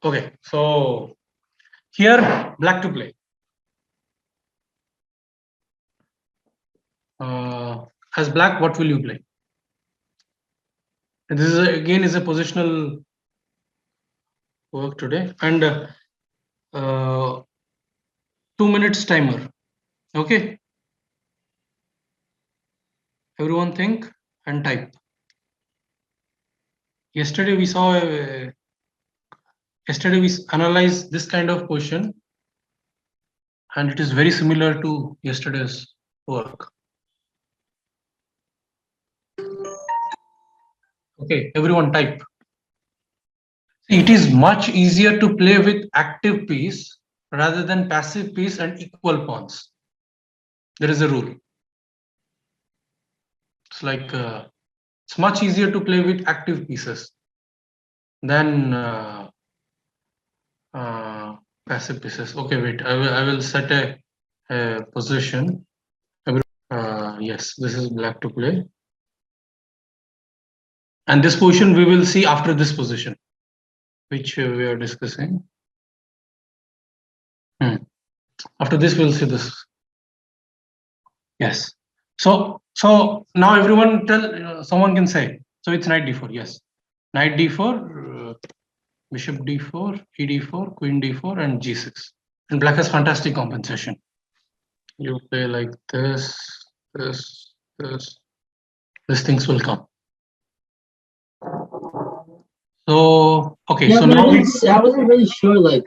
Okay, so here black to play. As black, what will you play? And this is again is a positional work today, and 2 minutes timer. Okay, everyone think and type. Yesterday we saw yesterday we analyzed this kind of question, and it is very similar to yesterday's work. Okay, everyone type. It is much easier to play with active piece rather than passive piece and equal pawns. There is a rule. It's like it's much easier to play with active pieces than passive pieces. Okay, wait. I will set a position. Yes, this is black to play, and this position we will see after this position, which we are discussing. After this, we'll see this. Yes. So now everyone tell someone can say. So it's knight d4. Yes, knight d4, bishop d4, e d4, queen d4, and g6. And black has fantastic compensation. You play like this, this, this. These things will come. So okay. Yeah, so now I wasn't really sure like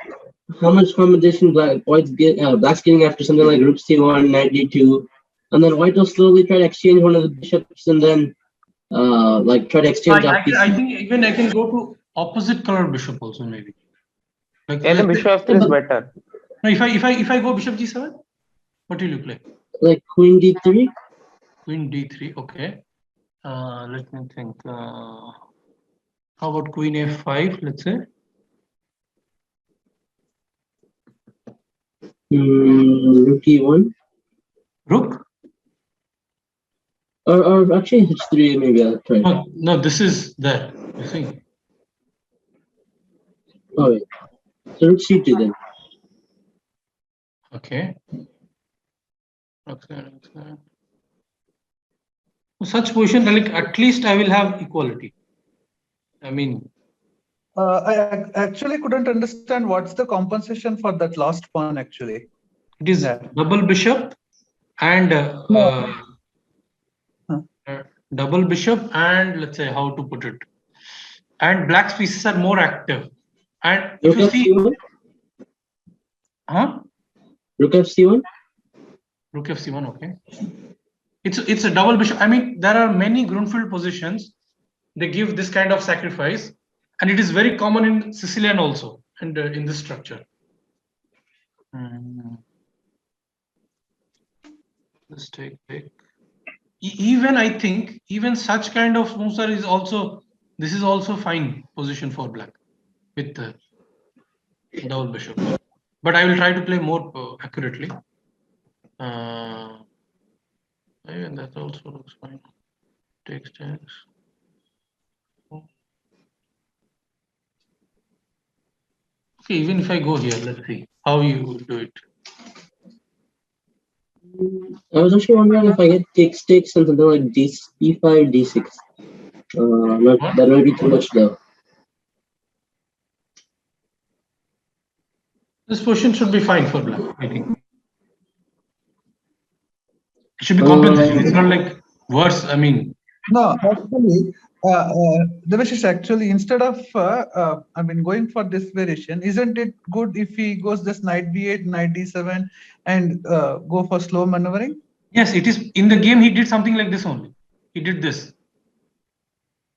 how much competition black's getting after something like rook c1, knight d2, and then white will slowly try to exchange one of the bishops, and then like try to exchange. I think even I can go to opposite color bishop also maybe. Like Yeah, the bishop is better. No, if I go bishop g7, what will you play? Like queen d3. Queen d3. Okay. Let me think. How about queen f5? Let's say. Rook e1. Rook. Or actually h3 maybe. I'll try. No, this is there. You see. Oh wait. So rook c2 then. Okay. Okay. Such position, like at least I will have equality. I mean, I actually couldn't understand what's the compensation for that last pawn actually. it is double bishop and double bishop, and let's say how to put it. And black's pieces are more active. And if you see, Rook f c1. Rook f c1. Okay. It's a double bishop. I mean, there are many Grunfeld positions. They give this kind of sacrifice, and it is very common in Sicilian also, and in this structure. Let's take. Even I think even such kind of moves is also, this is also fine position for black with the double bishop. But I will try to play more accurately. Even that also looks fine. Takes chance. Okay, even if I go here, let's see how you will do it. I was actually wondering if I get takes and something like e5, d6. That might be too much though. This position should be fine for black, I think. It should be compensation. It's not like worse. I mean, no, actually, Debashis, actually, instead of going for this variation, isn't it good if he goes this knight b8, knight d7, and go for slow maneuvering? Yes, it is. In the game, he did something like this only. He did this,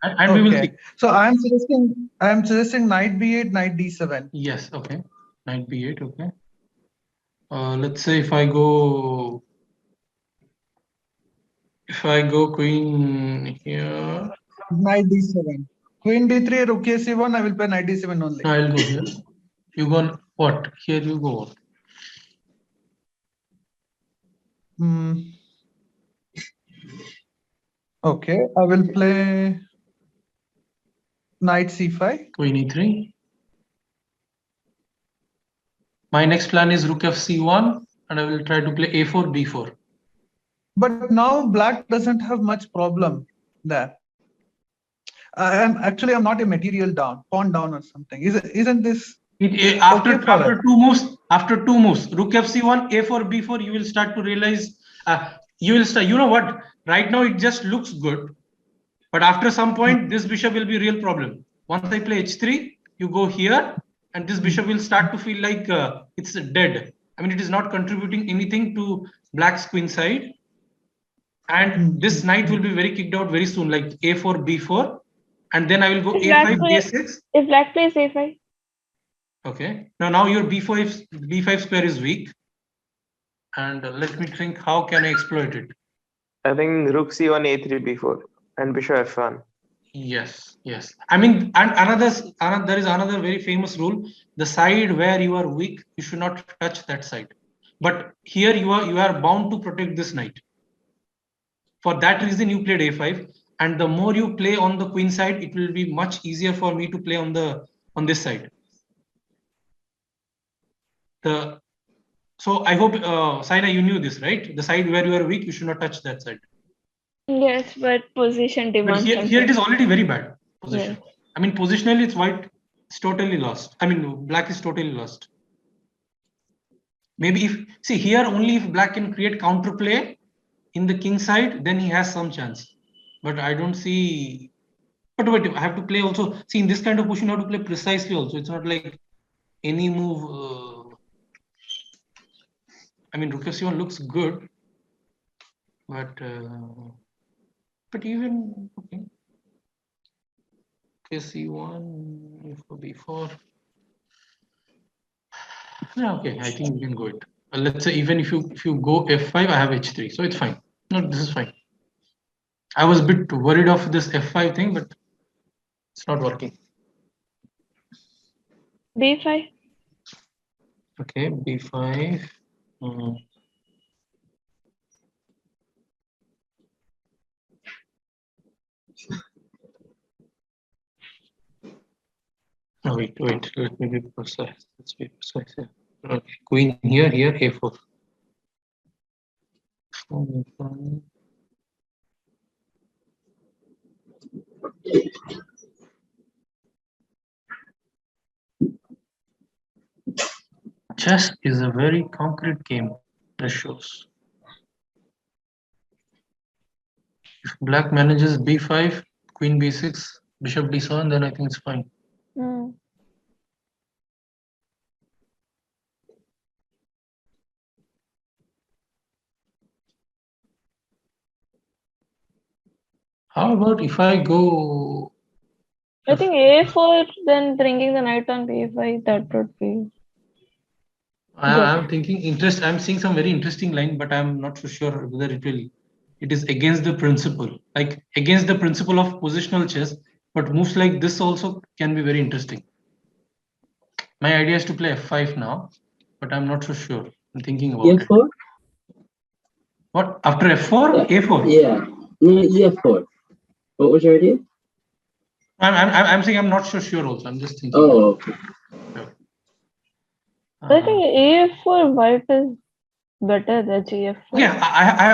and okay. We will see. So I am suggesting knight b8, knight d7. Yes. Okay. Knight b8. Okay. Let's say if I go queen here. Knight d7. Queen d3, rook a1. I will play knight d7 only. No, I'll go here. You go what? Here you go. Okay, I will play knight c5. Queen e3. My next plan is rook f(c)(1), and I will try to play a4, b4. But now black doesn't have much problem there. I'm not a material down, pawn down or something. Isn't this After okay for us? after two moves, rook fc1, a4, b4, you will start to realize. You will start. You know what? Right now it just looks good, but after some point, this bishop will be a real problem. Once I play h3, you go here, and this bishop will start to feel like it's dead. I mean, it is not contributing anything to black's queen side, and this knight will be very kicked out very soon, like a4, b4, and then I will go a5, a6. If black plays a5. Okay. Now your b5 square is weak, and let me think. How can I exploit it? I think rook c1, a3, b4, and bishop f1. Yes. I mean, and there is another very famous rule: the side where you are weak, you should not touch that side. But here you are bound to protect this knight. For that reason, you played a5, and the more you play on the queen side, it will be much easier for me to play on this side. So I hope, Saina, you knew this, right? The side where you are weak, you should not touch that side. Yes, but position But demands here it is already very bad position. Yeah. I mean, positionally, it's white. It's totally lost. I mean, black is totally lost. Maybe here only if black can create counterplay in the king side, then he has some chance. But I don't see. But wait, I have to play also. See, in this kind of position, you have to play precisely also. It's not like any move. I mean, rook f1 looks good, but even okay. c1, b4. Yeah, okay. I think we can go it. Let's say even if you go f5, I have h3, so it's fine. No, this is fine. I was a bit worried of this f5 thing, but it's not working. b5. Okay, b5. No, wait. Let me be precise. Let's be precise here. Okay, queen here, a4. Chess is a very concrete game. This shows. If black manages b5, queen b6, bishop d7, then I think it's fine. How about if I go? I think a4, then bringing the knight on b5, that would be. I'm thinking I'm seeing some very interesting line, but I'm not so sure whether it is against the principle, like against the principle of positional chess. But moves like this also can be very interesting. My idea is to play f5 now, but I'm not so sure. I'm thinking about E4? it. What after f4? A4? Yeah, no, E4. What was your idea? I'm saying I'm not so sure. Also, I'm just thinking. Oh, okay. I think a4 white is better than gf4. Yeah,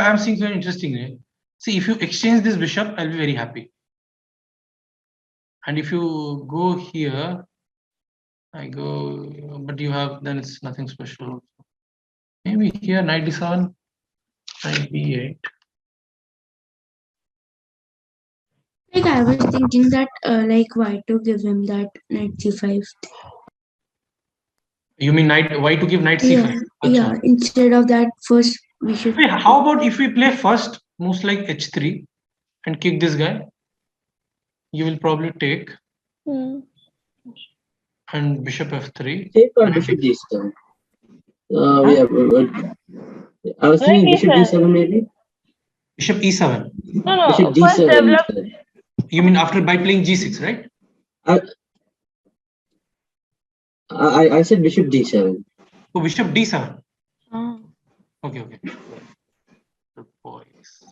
I'm seeing very interesting. Right? See, if you exchange this bishop, I'll be very happy. And if you go here, I go, but you have, then it's nothing special. Maybe here, knight d7, knight b8. Like I was thinking that like why to give him that knight c5. You mean why to give knight c5? Yeah, instead of that first we should. Hey, how about if we play first moves like h3 and kick this guy? You will probably take. And bishop f3. Take or bishop d7. Yeah, I was thinking bishop d7 maybe. Bishop e7. No. Bishop First d7. develop. You mean after by playing g6, right? I said bishop d7. Oh, bishop d7. Oh. Okay. Good boys.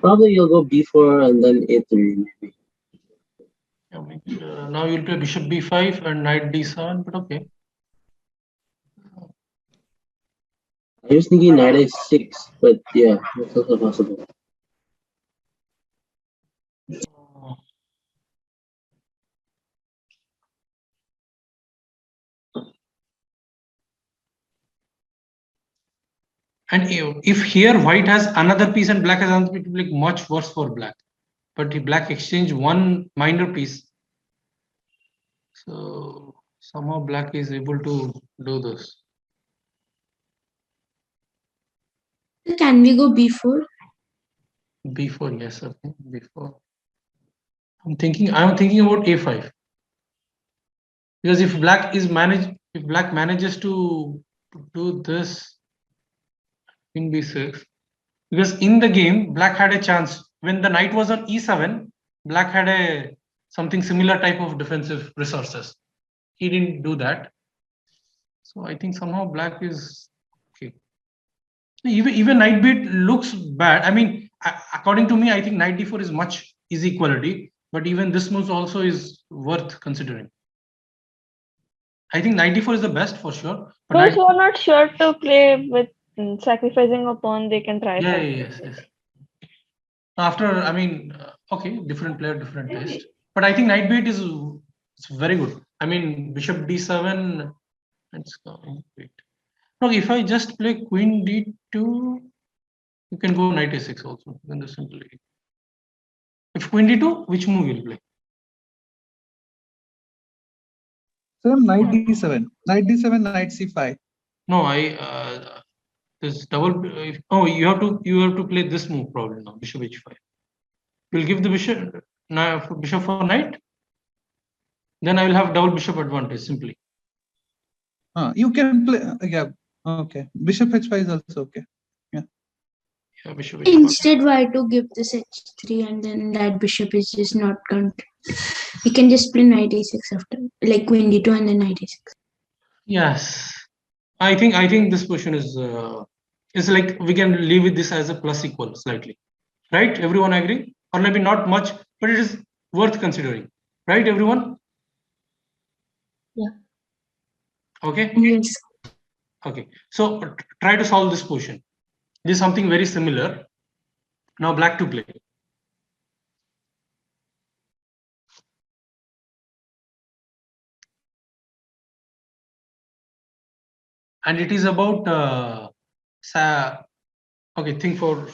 Probably you'll go b4 and then a3 maybe. Yeah, now you'll play bishop b5 and knight d7, but okay. I was thinking knight a6, but yeah, that's also possible. And if here white has another piece and black has another piece, it will be much worse for black. But if black exchange one minor piece, so somehow black is able to do this. Can we go b4? b4, yes, okay, b4. I'm thinking about a5. Because if black manages to do this in b6, because in the game black had a chance when the knight was on e7, black had a something similar type of defensive resources. He didn't do that, so I think somehow black is okay. Even knight b8 looks bad. I mean, according to me, I think knight d4 is much easy quality, but even this move also is worth considering. I think knight d4 is the best for sure. But Those who are not sure to play with sacrificing a pawn, they can try. Yeah, yes. After, I mean, okay, different player, different taste. But I think knight b8 is very good. I mean, bishop d7. Let's go. Wait. No, if I just play queen d2, you can go knight a6 also. Then the simply. If queen d2, which move will play? Same knight d7, knight d7, knight c5. No, this double. Oh, you have to play this move probably now. Bishop h5. You'll give the bishop for knight. Then I will have double bishop advantage simply. You can play. Yeah. Okay. Bishop h5 is also okay. Yeah. Bishop h5. Instead, why to give this h3 and then that bishop is just not count? We can just play knight a6 after, like queen d2 and then knight a6. Yes, I think this question is like we can leave with this as a plus equal slightly, right? Everyone agree? Or maybe not much, but it is worth considering, right? Everyone? Yeah. Okay. Yes. Okay. So try to solve this question. This is something very similar. Now black to play. And it is about okay, think for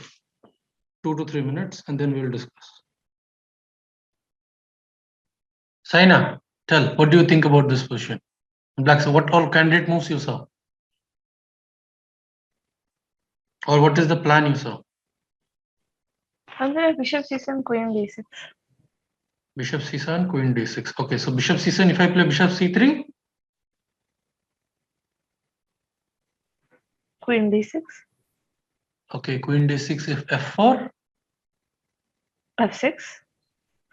2 to 3 minutes and then we will discuss. Saina, tell, what do you think about this position? Black, so what all candidate moves you saw? Or what is the plan you saw? I'm going to bishop c7, queen d6. Bishop c7, queen d6. Okay, so bishop c7, if I play bishop c3? Queen d6. Okay, queen d6 if f4? f6.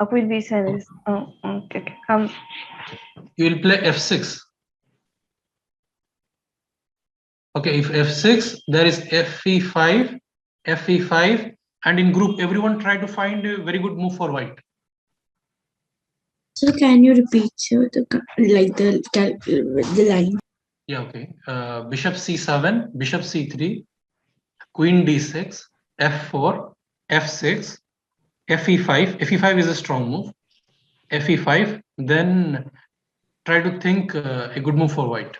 Queen b7 is... Oh, okay. You will play f6. Okay, if f6, there is fe5, fe5, and in group, everyone try to find a very good move for white. So can you repeat the line? Yeah, okay. Bishop c7, bishop c3, queen d6, f4, f6, fe5. fe5 is a strong move. fe5, then try to think a good move for white.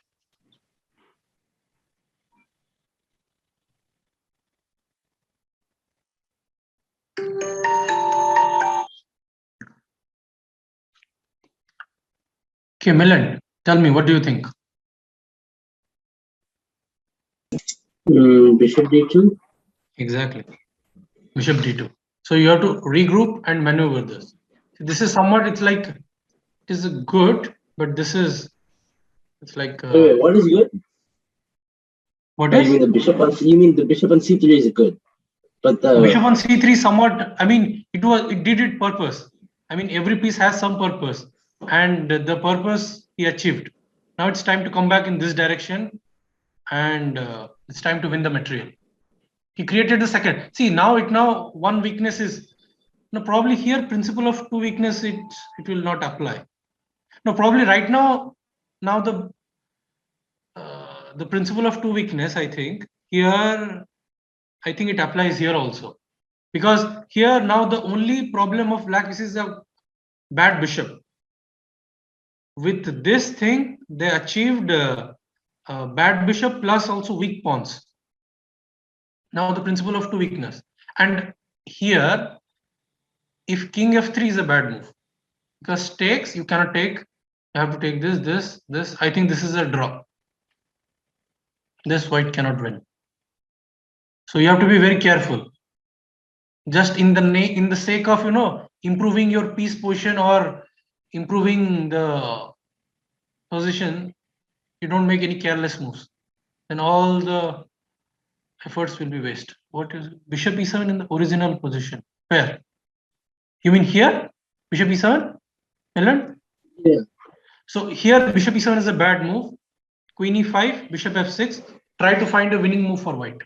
Okay, Milan, tell me, what do you think? Bishop d2. Exactly. Bishop d2. So you have to regroup and maneuver this. This is somewhat, it's like, it is good, but this is, it's like. Wait, what is good? What You is? mean the bishop on? You mean the bishop on c3 is good, but the Bishop on c3 somewhat. I mean, it did it purpose. I mean, every piece has some purpose, and the purpose he achieved. Now it's time to come back in this direction, and it's time to win the material. He created the second. See, now one weakness is, no, probably here principle of two weakness, it will not apply. No, probably right now the principle of two weakness, I think here, I think it applies here also, because here now the only problem of black is a bad bishop. With this thing, they achieved bad bishop plus also weak pawns. Now the principle of two weakness. And here, if king f3 is a bad move, because takes, you cannot take, you have to take this. I think this is a draw. This white cannot win. So you have to be very careful. Just in the sake of, improving your piece position or improving the position, you don't make any careless moves. Then all the efforts will be waste. What is bishop e7 in the original position? Where? You mean here? Bishop e7? Milan? Yeah. So here bishop e7 is a bad move. Queen e5, bishop f6. Try to find a winning move for white.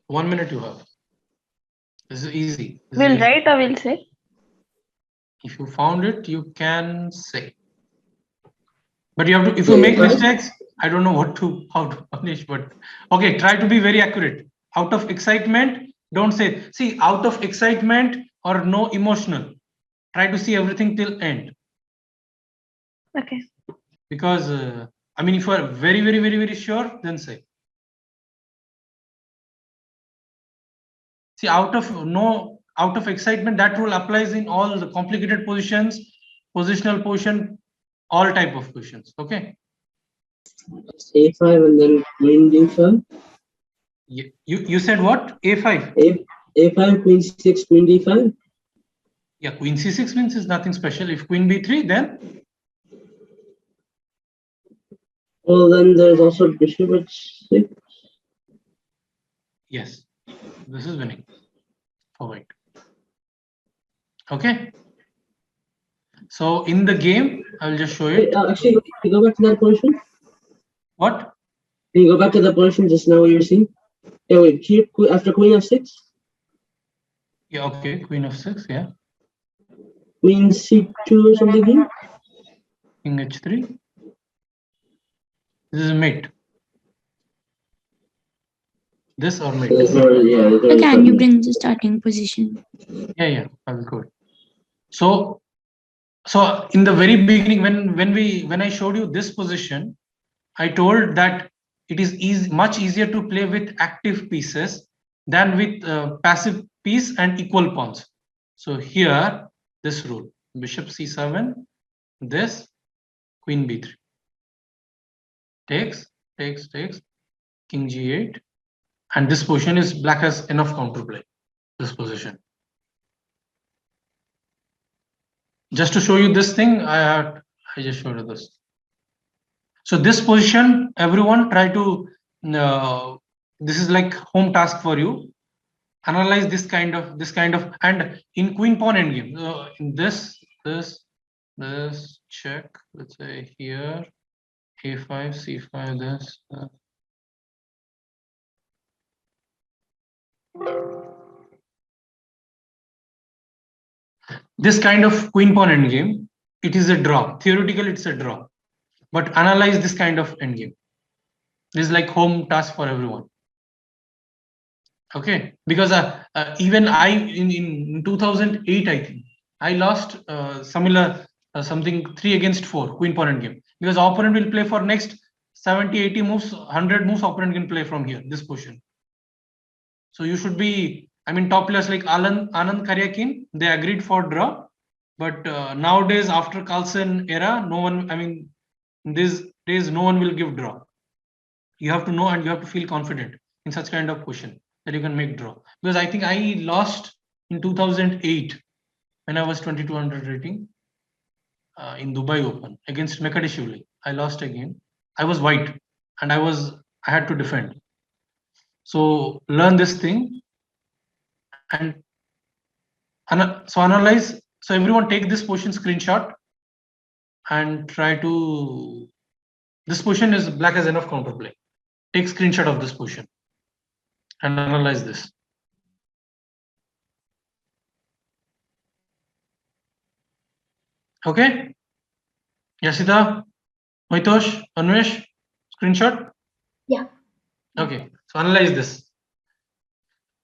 1 minute you have. This is easy. We'll write or we'll say. If you found it, you can say. But you have to, if you make mistakes, I don't know how to punish, but okay, try to be very accurate. Out of excitement, don't say, see, out of excitement or no emotional. Try to see everything till end. Okay. Because, I mean, if you are very, very, very, very sure, then say. See, out of excitement, that rule applies in all the complicated positions, positional position, all type of positions. Okay. A5 and then queen d5. You said what? A5. A5, queen c6, queen d5. Yeah, queen c6 means is nothing special. If queen b3, then? Well, then there's also bishop at 6. Yes, this is winning for white. Okay. So in the game, I will just show it. Actually, can you go back to that position? What? Can you go back to that position just now what you were seeing? Yeah, wait, here, after queen f6? Yeah, okay, queen f6, yeah. Queen c2 or something here? King h3. This is mate. This or mate? Can you bring the starting position? Yeah, I will go. So in the very beginning, when I showed you this position, I told that it is much easier to play with active pieces than with passive piece and equal pawns. So here, this rule, bishop c7, this, queen b3. Takes, king g8. And this position is black has enough counterplay, this position. Just to show you this thing, I just showed you this. So this position, everyone try to, this is like home task for you. Analyze this kind of, and in queen pawn endgame, in this check, let's say here, a5, c5, this. This kind of queen pawn endgame, it is a draw. Theoretically, it's a draw. But analyze this kind of endgame. This is like home task for everyone. Okay, because even I in 2008, I think I lost similar something 3-4 queen pawn endgame, because opponent will play for next 70-80 moves, 100 moves. Opponent can play from here, this position. So you should be, I mean, top players like Anand Karyakin, they agreed for draw. But nowadays, after Carlsen era, no one, I mean, in these days, no one will give draw. You have to know and you have to feel confident in such kind of position that you can make draw. Because I think I lost in 2008 when I was 2200 rating in Dubai Open against Mekadishvili. I lost again. I was white and I had to defend. So learn this thing and so analyze. So everyone take this position screenshot and try to. This position is black has enough counterplay. take screenshot of this position and analyze this. Okay? Yasita, Maitosh, Anvesh, screenshot? Yeah. Okay, so analyze this.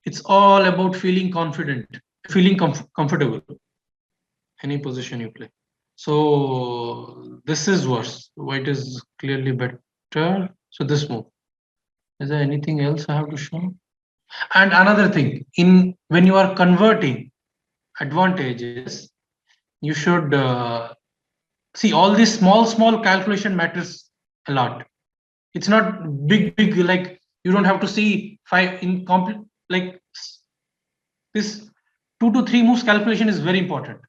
It's all about feeling confident, feeling comfortable. Any position you play. So this is worse. White is clearly better. So this move. Is there anything else I have to show? And another thing, when you are converting advantages, you should see all these small calculation matters a lot. It's not big like you don't have to see five in complete like this 2 to 3 moves calculation is very important.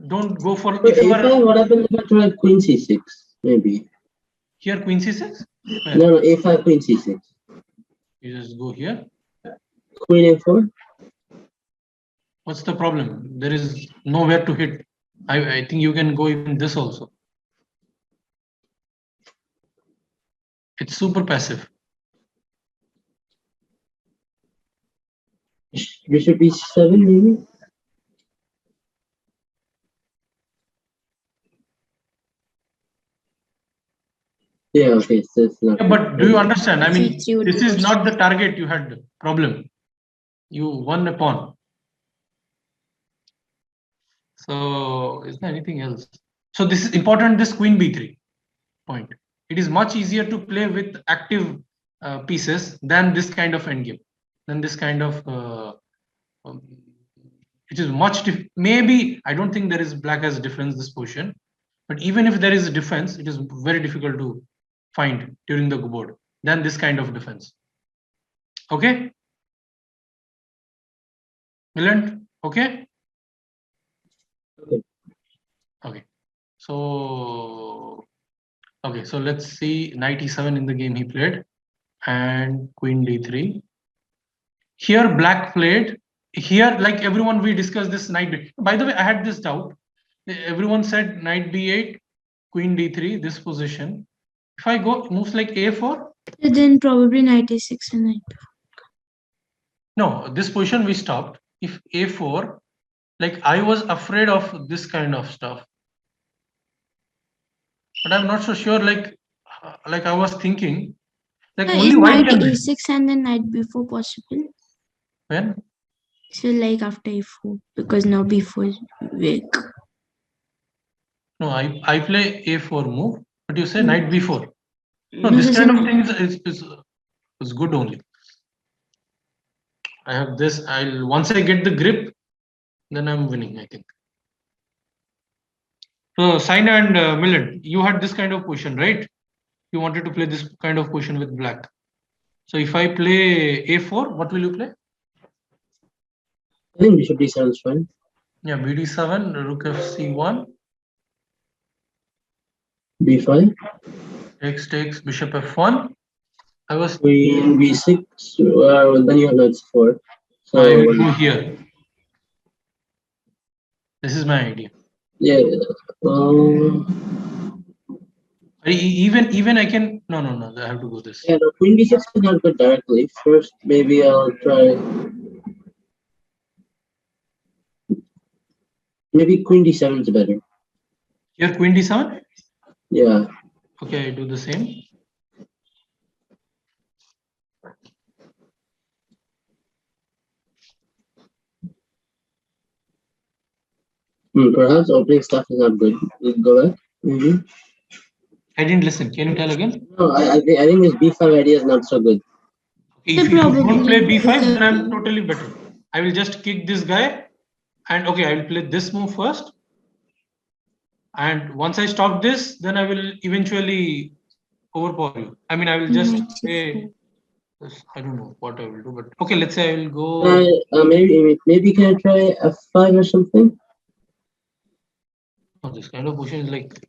Don't go for So if you A5, are what happens if I try queen c6? Maybe. here queen c6. No, A5, queen c6. You just go here. Queen A4. What's the problem? There is nowhere to hit. I think you can go even this also. It's super passive. Bishop e7, maybe. Yeah, okay, so it's not. Yeah, but do you understand? I mean, C3 would this be is first. not the target you had problem. You won a pawn. So is there anything else? So this is important, this queen b3 point. It is much easier to play with active pieces than this kind of endgame, than this kind of it is much maybe I don't think there is black has difference this position, but even if there is a defense, it is very difficult to find during the board than this kind of defense. Okay, Milan, okay. Okay, so okay, so let's see knight e7 in the game he played and queen d3. Here black played. Here, like everyone, we discussed this knight. By the way, I had this doubt. Everyone said knight b8, queen d3, this position. If I go moves like a4, Then probably knight a6 and knight. no, this position we stopped. If a4, like I was afraid of this kind of stuff, but I'm not so sure. Like I was thinking, like Yeah, only is white knight can win. a6 and then knight b4 possible? When? So like after a4 because now b4 is weak. No, I play a4 move, but you say Mm. knight b4. No, No, this this kind is of thing is good only. I have this. Once I get the grip, then I'm winning, I think. So Saina and Millet, you had this kind of position, right? You wanted to play this kind of position with black. So if I play a4, what will you play? I think bishop d7 is fine. Yeah, bd7, rook fc1. b5. Takes bishop f1. I was. Queen b6. Then you have knight c4. So I will go here. This is my idea. yeah. Even I can. No. I have to go this. Yeah, no, queen b6 is not good directly. First, maybe I'll try. Maybe queen d7 is better. Here, queen d7. Yeah. Okay, I do the same. Perhaps opening stuff is not good. Go back. Maybe. I didn't listen. Can you tell again? No, I think this b5 idea is not so good. If you don't play b5, then I'm totally better. I will just kick this guy, and okay, I will play this move first. And once I stop this, then I will eventually overpower you. I mean, I will just play. I don't know what I will do, but okay, let's say I will go. Maybe can I try f5 or something? Oh, this kind of position is like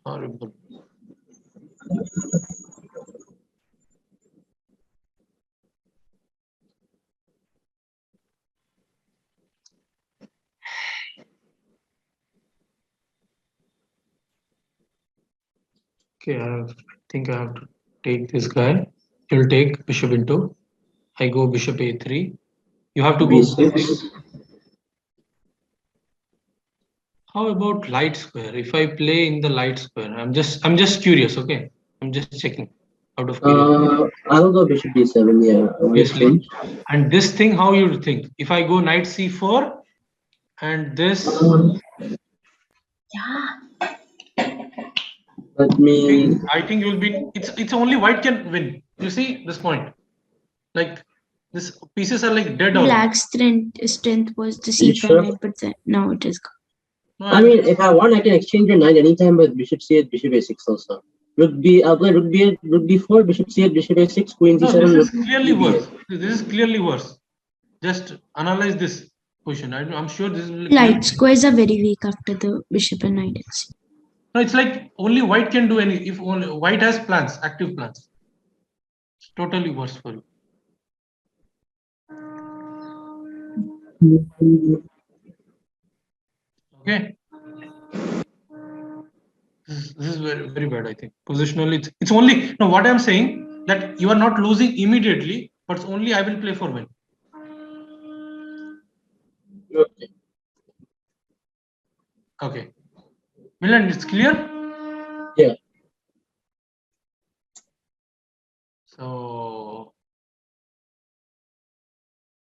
horrible. Okay, think I have to take this guy. He'll take bishop into. I go bishop a3. You have to go B6. How about light square? If I play in the light square, I'm just curious. Okay, I'm just checking out of curiosity. I'll go bishop d7. Yeah, I want to Obviously, exchange. and this thing, how you think? If I go knight c4, and this, Let me. I think you'll be. It's only white can win. You see this point? Like this pieces are like dead out. Black's strength was the You c5 sure? knight, but then now it is gone. No, I mean, if I want, I can exchange your knight anytime with bishop c8, bishop a6 also. Rook b. I'll play rook b8, rook b4, bishop c8, bishop a6, queen no, d7, this rook is clearly b8. worse. This is clearly worse. Just analyze this position. I'm sure this will. Light squares are very weak after the bishop and knight. No, it's like only white can do any. If only white has plans, active plans. It's totally worse for you. Okay. This is very, very bad, I think. Positionally, it's only no. What I'm saying that you are not losing immediately, but it's only I will play for win. Okay. Okay. Milan, it's clear? Yeah. So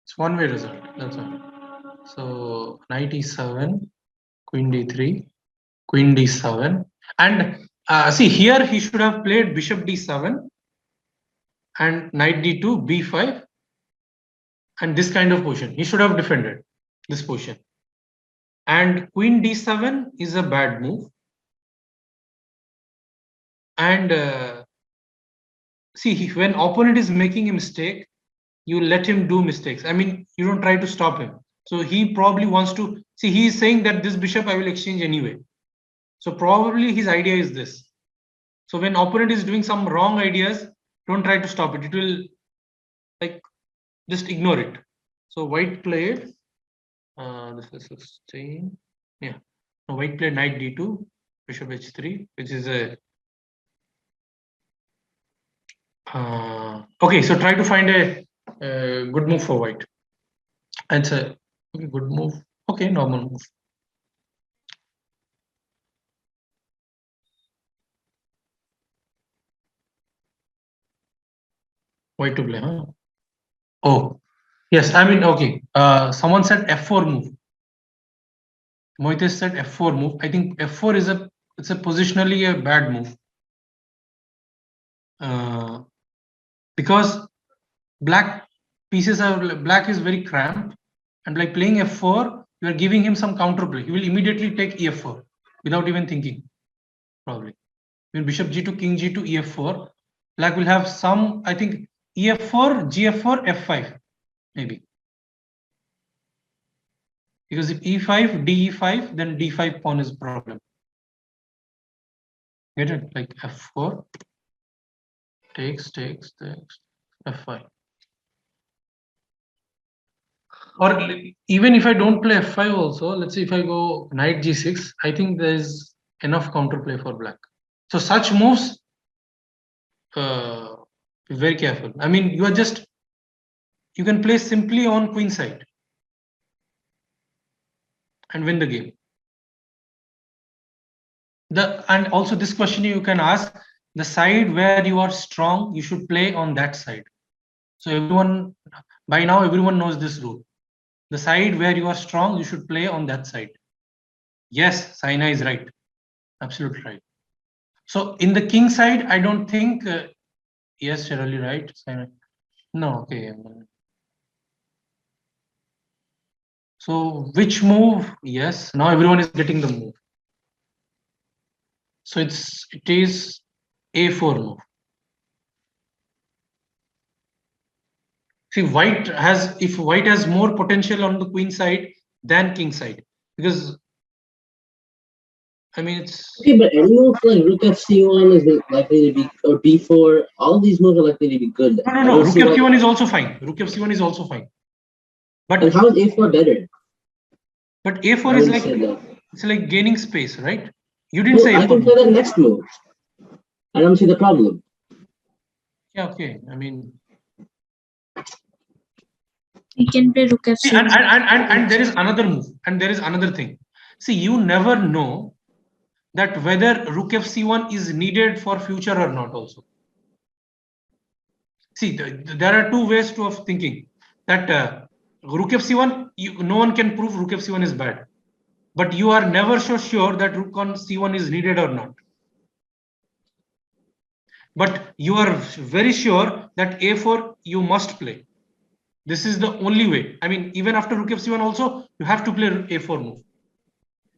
it's one way result. That's all. So knight e7, queen d3, queen d7, and see here he should have played bishop d7 and knight d2, b5, and this kind of position. He should have defended this position. And queen d7 is a bad move. And see, when opponent is making a mistake, you let him do mistakes. I mean, you don't try to stop him. So he probably wants to see. He is saying that this bishop I will exchange anyway. So probably his idea is this. So when opponent is doing some wrong ideas, don't try to stop it. It will like just ignore it. So white played. This is 16. Yeah. So white played knight d2, bishop h3, which is a okay. So try to find a good move for white. And it's a okay, good move. Okay, normal move. White to play, huh? Oh, yes. I mean, okay. Someone said f4 move. Moites said f4 move. I think f4 is it's a positionally a bad move. Because black pieces are black is very cramped, and like playing f4, you are giving him some counterplay. He will immediately take ef4 without even thinking, probably. When bishop g2, king g2, ef4, black will have some, I think, ef4, gf4, f5, maybe. Because if e5, de5, then d5 pawn is a problem. Get it? Like f4, takes, f5. Or even if I don't play f5 also, let's say if I go knight g6, I think there is enough counterplay for black. So such moves, be very careful. I mean, you can play simply on queen side and win the game. And also this question you can ask, the side where you are strong, you should play on that side. So by now everyone knows this rule. The side where you are strong, you should play on that side. Yes, Saina is right. Absolutely right. So in the king side, I don't think, yes, Shirley, right? Saina. No, okay. So which move? Yes, now everyone is getting the move. So it is a4 move. See, if white has more potential on the queen side than king side, because I mean it's Okay, but any move like rook f c1 is likely to be, or b4, all these moves are likely to be good. no. Rook f1 is also fine. Rook f1 is also fine. But and how is a4 better? But a4 is like it's like gaining space, right? You didn't say I a4 can play that next move. I don't see the problem. Yeah, okay. I mean, We can play rook see, f7. and there is another move, and there is another thing. See, you never know that whether rook f(c1) is needed for future or not also. See, there are two ways of thinking that rook f(c1), no one can prove rook f(c1) is bad, but you are never so sure that rook on c1 is needed or not. But you are very sure that a4 you must play. This is the only way. I mean, even after rook f(c1) also, you have to play a4 move.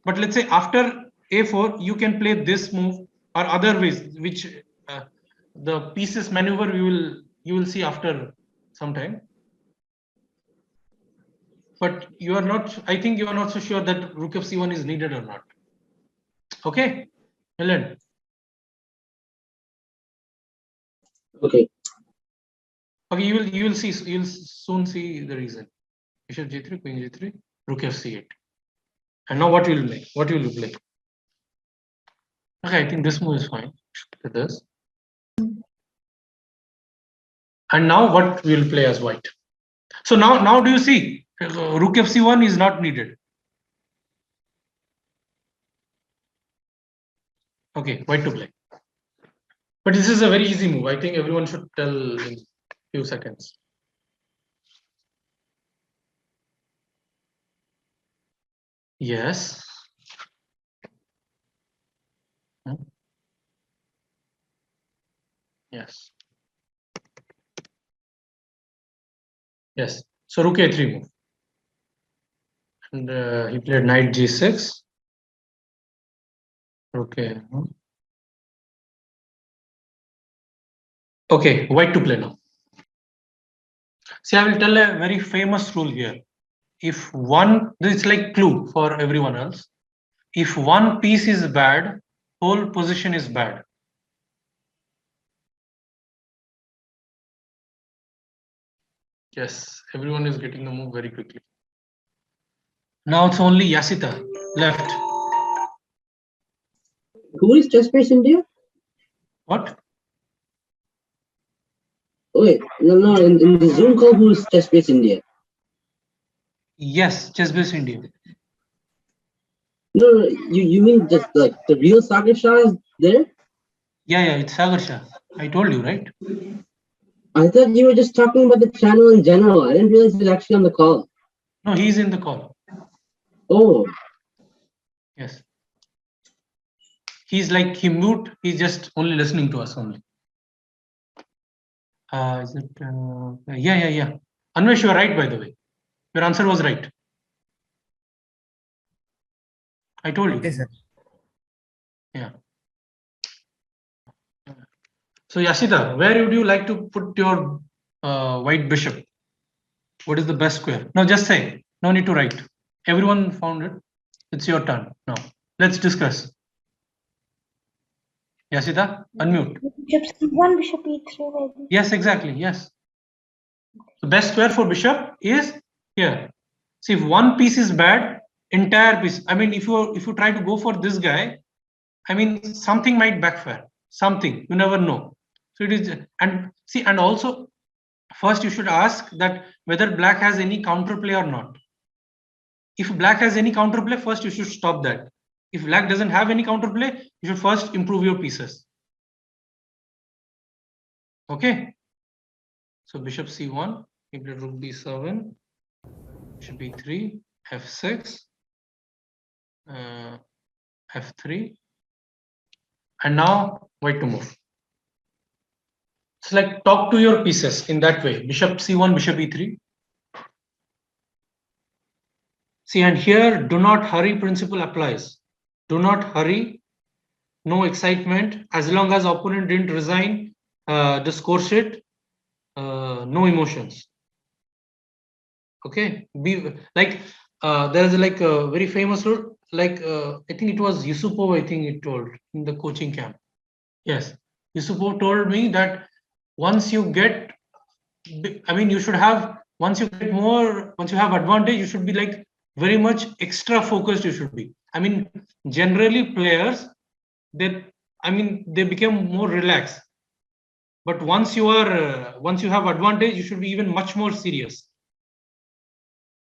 But let's say after a4, you can play this move or other ways, which the pieces maneuver you will see after some time. But you are not. I think you are not so sure that rook f(c1) is needed or not. Okay, Helen. Okay. Okay, you will soon see the reason. Bishop g3, queen g3, rook f(c8). And now what will you play? What will you play? Okay, I think this move is fine. With this. And now what we will play as white? So now do you see rook f(c1) is not needed. Okay, white to play. But this is a very easy move. I think everyone should tell in few seconds. Yes. Yes. Yes. So rook a3 move. And he played knight g6. Okay. Okay, white to play now. See, I will tell a very famous rule here. If one, this is like clue for everyone else. If one piece is bad, whole position is bad. Yes, everyone is getting the move very quickly. Now it's only Yasita left. Who is ChessBase India? What? Wait, no, in the Zoom call, who is ChessBase India? Yes, ChessBase India. No, you mean just like the real Sagar Shah is there? Yeah, it's Sagar Shah. I told you, right? I thought you were just talking about the channel in general. I didn't realize he was actually on the call. No, he's in the call. Oh. Yes. He's like, he mute, he's just only listening to us only. Is it? Yeah. Anvesh, you are right, by the way. Your answer was right. I told you. Okay, sir. Yeah. So Yasita, where would you like to put your white bishop? What is the best square? No, just say. No need to write. Everyone found it. It's your turn now. Let's discuss. Yasita, unmute. Bishop c1, bishop e3 maybe. Yes, exactly. Yes. The best square for bishop is here. See, if one piece is bad, entire piece. I mean, if you try to go for this guy, I mean, something might backfire. Something, you never know. So it is, and see, and also first you should ask that whether black has any counterplay or not. If black has any counterplay, first you should stop that. If black doesn't have any counterplay, you should first improve your pieces. Okay. So bishop c1, he played rook b7, bishop b3, f6, f3, and now white to move. It's like talk to your pieces in that way. Bishop c1, bishop e3. See, and here do not hurry principle applies. Do not hurry, no excitement. As long as opponent didn't resign the score sheet, no emotions. Okay, be like there's like a very famous rule. Like I think it was Yusupov. I think it told in the coaching camp. Yes, Yusupov told me that once you get, I mean, you should have, once you get more, once you have advantage, you should be like very much extra focused. You should be. I mean, generally players, they I mean, they become more relaxed. But once you have advantage, you should be even much more serious.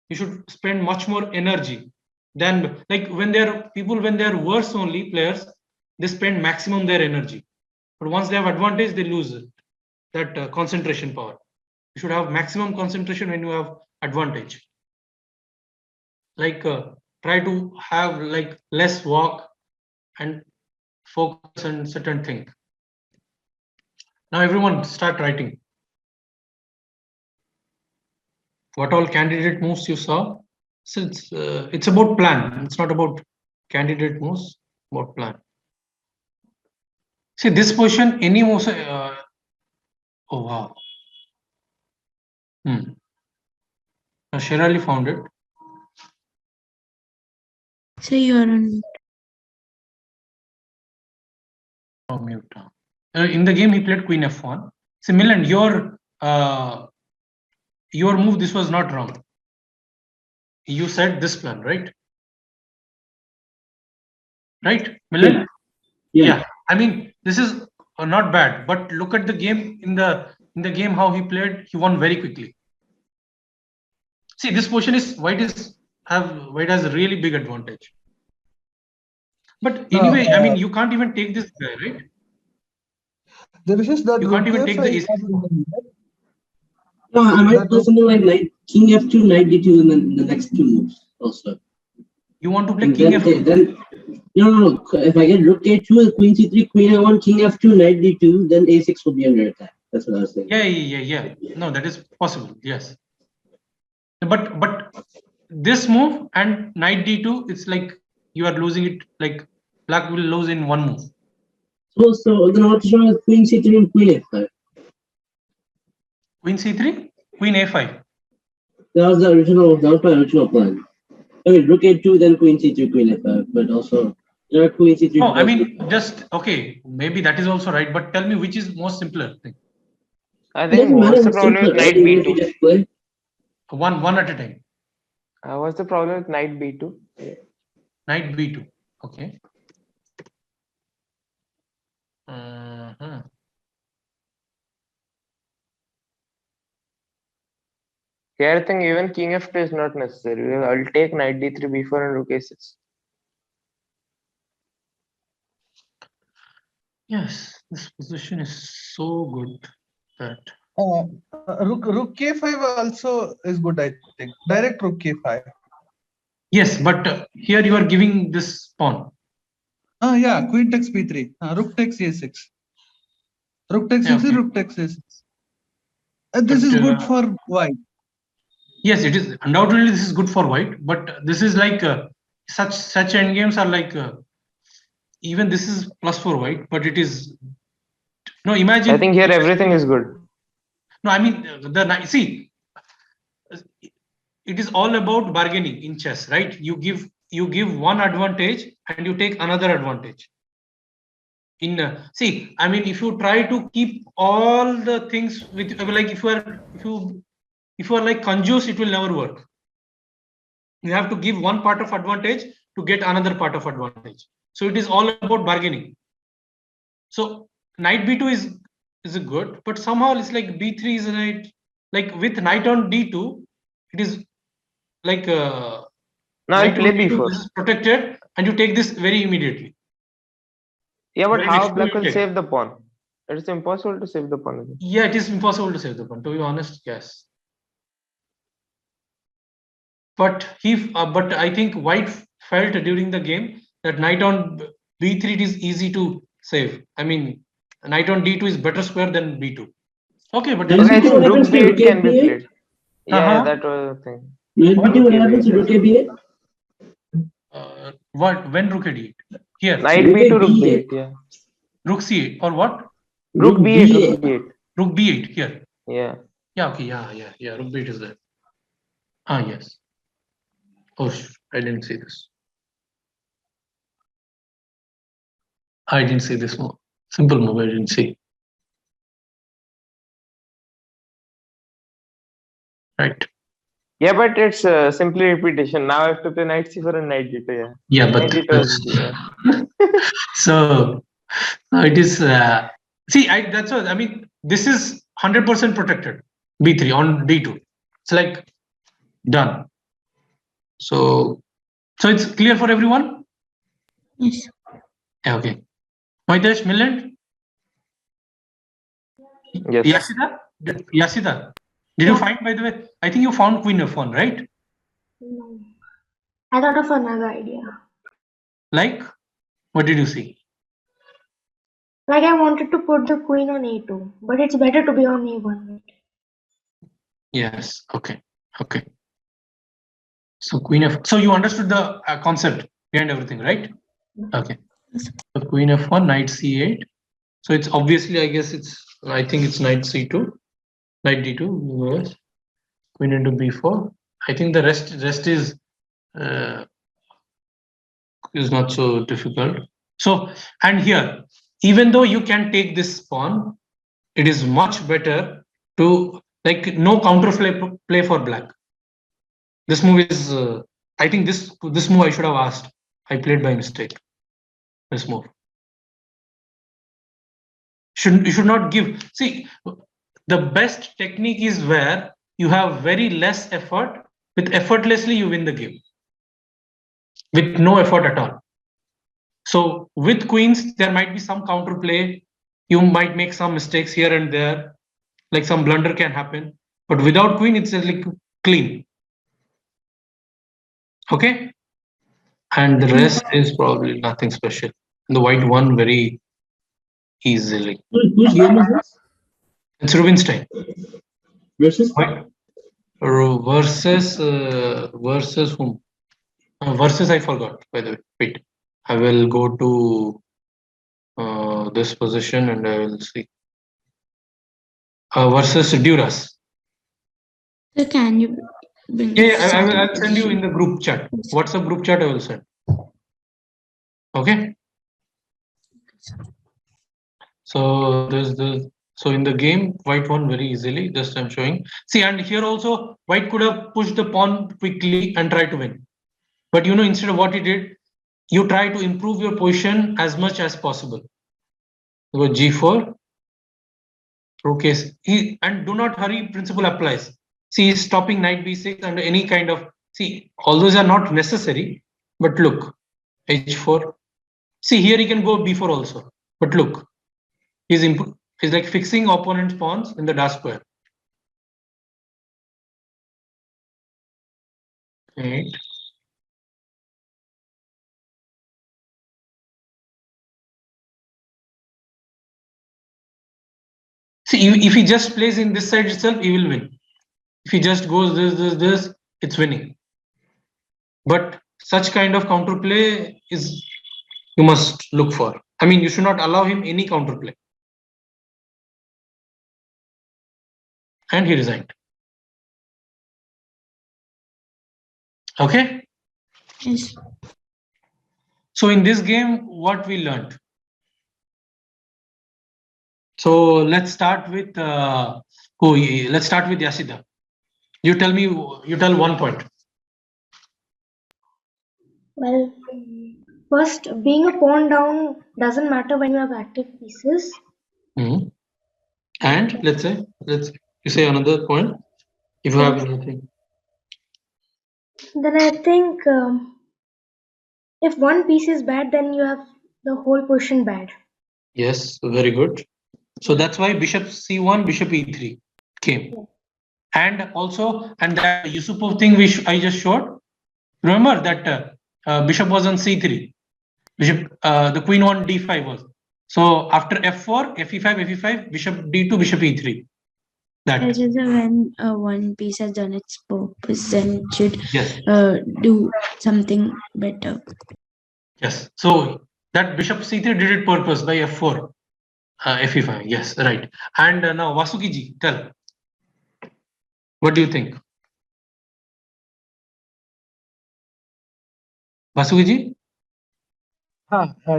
You should spend much more energy than, like, when they're worse only players, they spend maximum their energy. But once they have advantage, they lose that concentration power. You should have maximum concentration when you have advantage. Like try to have like less walk and focus on certain thing. Now everyone start writing. What all candidate moves you saw? So it's about plan. It's not about candidate moves, about plan. See this position, any moves. Oh wow. Now Sherali found it. So you are on. Oh, mute. In the game, he played Queen F1. See, Milan, your move, this was not wrong. You said this plan, right? Right, Milan? Yeah. I mean, this is not bad, but look at the game in the game how he played. He won very quickly. See, this position is white has a really big advantage. But anyway, I mean, you can't even take this guy, right? Debashis, that You can't even take the ace. No, I might play something like King F2, Knight D2, and then the next two moves also. You want to play King F2? Then no. If I get Rook A2, Queen C3, Queen A1, King F2, Knight D2, then A6 will be under attack. That's what I was saying. Yeah. No, that is possible. Yes. But this move and Knight D2, it's like you are losing it. Like Black will lose in one move. So then what's wrong with Queen C3 and Queen A5? Queen C3, Queen A5. That was my original plan. I mean, Rook A2, then Queen C3, Queen A5, but also Queen C3. Oh, I mean, just okay. Maybe that is also right. But tell me which is more simpler thing. I think what's the problem with Knight B2? One at a time. What's the problem with Knight B2? Knight B2. Okay. Here I think even King F2 is not necessary. I'll take Knight D3 B4 and Rook A6. Yes, this position is so good that Rook K5 also is good, I think. Direct Rook K5. yes, but here you are giving this pawn. Yeah, Queen takes B3. Rook takes A6. Rook takes C3, Rook takes A6. This is good for white. Yes, it is. Undoubtedly, this is good for white, but this is like such endgames are like even this is plus for white, but it is no. Imagine. I think here everything is good. No, I mean see, it is all about bargaining in chess, right? You give one advantage and you take another advantage. See, I mean, if you try to keep all the things with like if you are like conjuice, it will never work. You have to give one part of advantage to get another part of advantage. So it is all about bargaining. So Knight B2 is good, but somehow it's like B3 is a knight. Like with knight on D2, it is like now I'll play B4. This is protected, and you take this very immediately. Yeah, but how Black will save the pawn? It is impossible to save the pawn. Yeah, it is impossible to save the pawn. To be honest, yes. But but I think white felt during the game that knight on B3 it is easy to save. I mean, knight on D2 is better square than B2. Okay, but I think Rook B8 can be played. Yeah, that was the thing. What happens to Rook B8? What when Rook D8? Here. Knight B2, Rook B8. Yeah. Rook C8 or what? Rook B8. Rook B8. Rook B8 here. Yeah. Yeah. Okay. Yeah. Rook B8 is there. Yes. Oh, I didn't see this. I didn't see this move. Simple move. I didn't see. Right. Yeah, but it's simply repetition. Now I have to play Knight C4 and Knight D2. Yeah, but Knight D2 so No, it is. See, that's what I mean. This is 100% protected. B3 on D2. It's like done. So it's clear for everyone. Yes. Yeah, okay. Maitesh, Milland, Yes. Yasita. Did you find? By the way, I think you found Queen F1, right? No. I thought of another idea. Like, what did you see? Like I wanted to put the queen on A2, but it's better to be on A1. Yes. Okay. Okay. So Queen F. So you understood the concept behind everything, right? Okay. So Queen F1, Knight C8. So it's obviously, I guess I think it's Knight C2, Knight D2, yes. Queen into B4. I think the rest is not so difficult. So, and here, even though you can take this pawn, it is much better to like no counter play for black. This move is, I think this move I should have asked. I played by mistake. This move. You should not give. See, the best technique is where you have very less effort. With effortlessly, you win the game. With no effort at all. So with queens, there might be some counter play. You might make some mistakes here and there, like some blunder can happen. But without queen, it's like clean. Okay, and the rest is probably nothing special. The white won very easily. Whose game is this? It's Rubinstein. Versus? White versus whom? Versus I forgot. By the way, wait. I will go to this position and I will see. Versus Duras. So can you bring Yeah, I'll send you in the group chat. WhatsApp group chat I will send. Okay. So so in the game, white won very easily. Just I'm showing. See, and here also white could have pushed the pawn quickly and try to win. But instead of what he did, you try to improve your position as much as possible. So G4, rook A6. And do not hurry principle applies. See, he's stopping knight B6 under any kind of, see, all those are not necessary, but look, H4. See, here he can go B4 also, but look, he's like fixing opponent's pawns in the dark square. Right. See, if he just plays in this side itself, he will win. If he just goes this, it's winning. But such kind of counterplay is you must look for. I mean, you should not allow him any counterplay. And he resigned. Okay. Yes. So in this game, what we learned. So let's start with let's start with Yasida. You tell 1 point. Well, first, being a pawn down doesn't matter when you have active pieces. Mm-hmm. And let's you say another point if you have anything. Then I think if one piece is bad, then you have the whole position bad. Yes, very good. So that's why bishop c1, bishop e3 came. And also, and that Yusupov thing which I just showed, remember that bishop was on c3. Bishop, the queen on d5 was. So after f4, fe5, fe5, bishop d2, bishop e3. That. It is when one piece has done its purpose, then it should yes. Do something better. Yes. So that bishop c3 did it purpose by f4, fe5. Yes, right. And now Vasuki ji, tell. What do you think? Vasuki ji?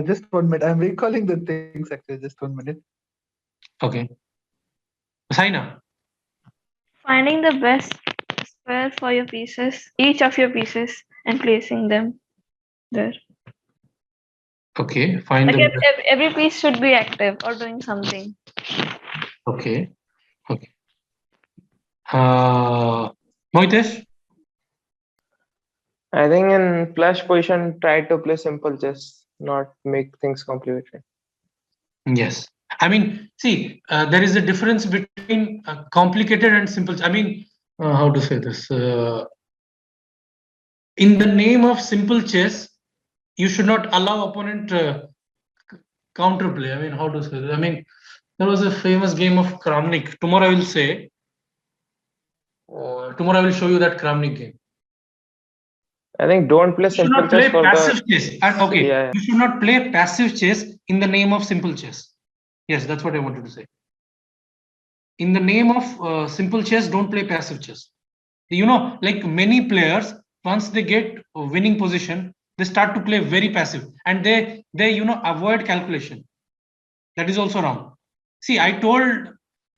Just 1 minute. I'm recalling the things actually. Just 1 minute. Okay. Saina? Finding the best square for your pieces, each of your pieces, and placing them there. Okay, find Like the every piece should be active or doing something. okay. Okay. Moitesh? I think in flush position, try to play simple chess, not make things complicated. Yes. I mean, see, there is a difference between complicated and simple. I mean, how to say this? In the name of simple chess, you should not allow opponent counterplay. I mean, how to say this? I mean, there was a famous game of Kramnik. Tomorrow I will say. Tomorrow I will show you that Kramnik game. I think don't play You should simple not chess play for passive the chess. And okay, yeah. you should not play passive chess in the name of simple chess. Yes, that's what I wanted to say. In the name of simple chess, don't play passive chess. You know, like many players, once they get a winning position, they start to play very passive, and they avoid calculation. That is also wrong. See, I told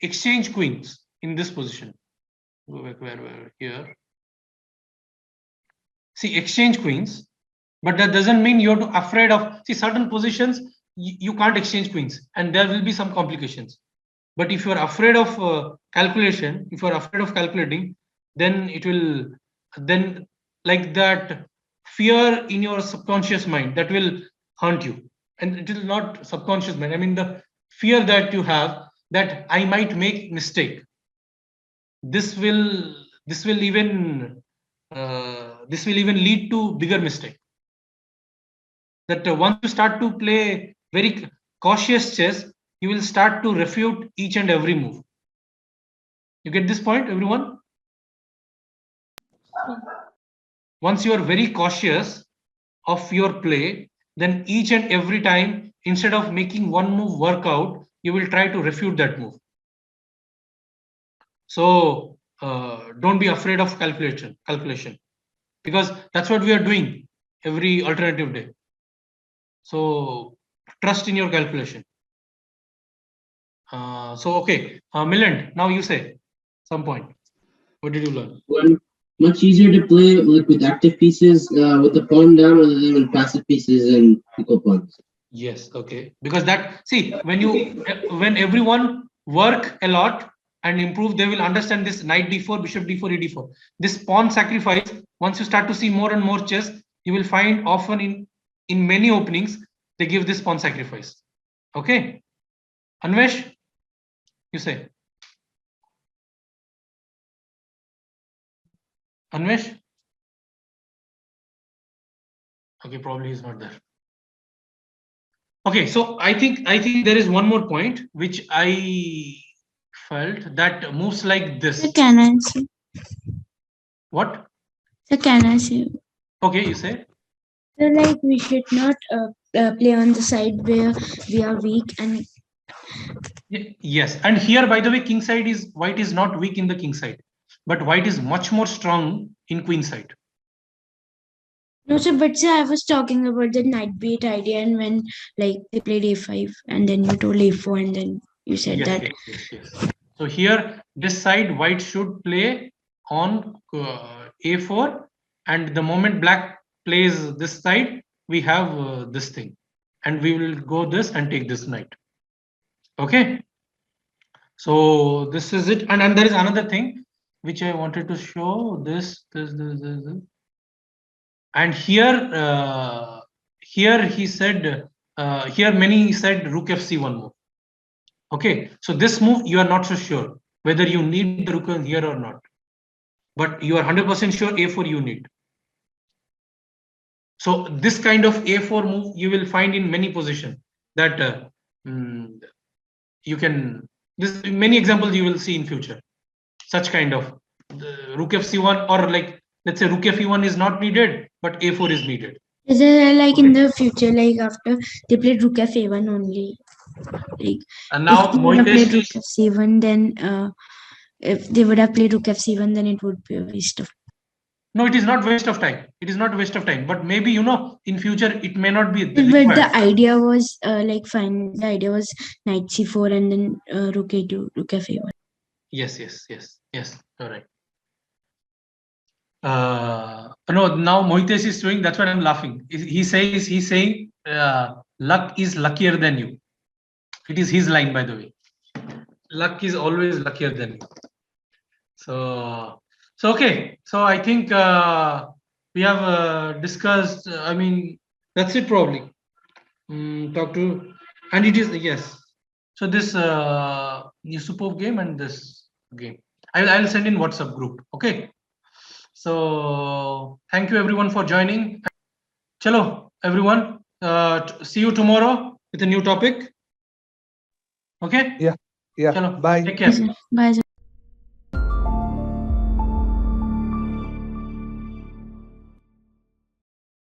exchange queens in this position. Go back where here. See, exchange queens, but that doesn't mean you're afraid of. See, certain positions you can't exchange queens, and there will be some complications. But if you are afraid of calculation, if you are afraid of calculating, then it will, then like that fear in your subconscious mind that will haunt you, and it will not subconscious mind. I mean the fear that you have that I might make mistake. This will even lead to bigger mistake. That once you start to play very cautious chess, you will start to refute each and every move. You get this point, everyone? Once you are very cautious of your play, then each and every time, instead of making one move work out, you will try to refute that move. So don't be afraid of calculation, because that's what we are doing every alternative day. So trust in your calculation. So okay, Milind, now you say some point. What did you learn? One much easier to play like with active pieces with the pawn down rather than with passive pieces and equal pawns. Yes, okay. Because that, see, when everyone work a lot and improve, they will understand this knight d4, bishop d4, e d4. This pawn sacrifice, once you start to see more and more chess, you will find often in many openings, they give this pawn sacrifice. Okay. Anvesh, you say. Anvesh? Okay, probably he's not there. Okay, so I think there is one more point which I felt that moves like this. So can I answer? What? So can I say? Okay, you say. So like we should not play on the side where we are weak and Yes, and here, by the way, king side is white is not weak in the king side, but white is much more strong in queen side. no, so but sir, I was talking about the knight b8 idea, and when like they played a5, and then you told a4, and then you said Yes, that. yes. So here, this side white should play on a4, and the moment black plays this side, we have this thing, and we will go this and take this knight. Okay. So this is it, and there is another thing which I wanted to show. This. And here he said, here many said rook fc1 move. Okay, so this move you are not so sure whether you need the rook here or not, but you are 100% sure a4 you need. So this kind of a4 move you will find in many positions that you can. This many examples you will see in future. Such kind of rook fc1, or like let's say rook fe1 is not needed, but a4 is needed. Is it like Okay. in the future, like after they played rook f a1 only? Like And now if they would have played Moitesh rook f7, then if they would have played rook f7, then it would be a waste of. No, it is not waste of time. It is not waste of time. But maybe in future it may not be But required. the idea was like fine. The idea was knight c4 and then rook a2, rook f a1. Yes. All right. No, now Moitesh is doing. That's why I'm laughing. He's saying luck is luckier than you. It is his line, by the way. Luck is always luckier than you. So okay. So I think we have discussed. I mean, that's it probably. Talk to, and it is yes. So this superb game and this game, I'll send in WhatsApp group. Okay. So thank you everyone for joining. Chalo everyone. See you tomorrow with a new topic. Okay. Yeah. Chalo. Bye. Take care. Bye.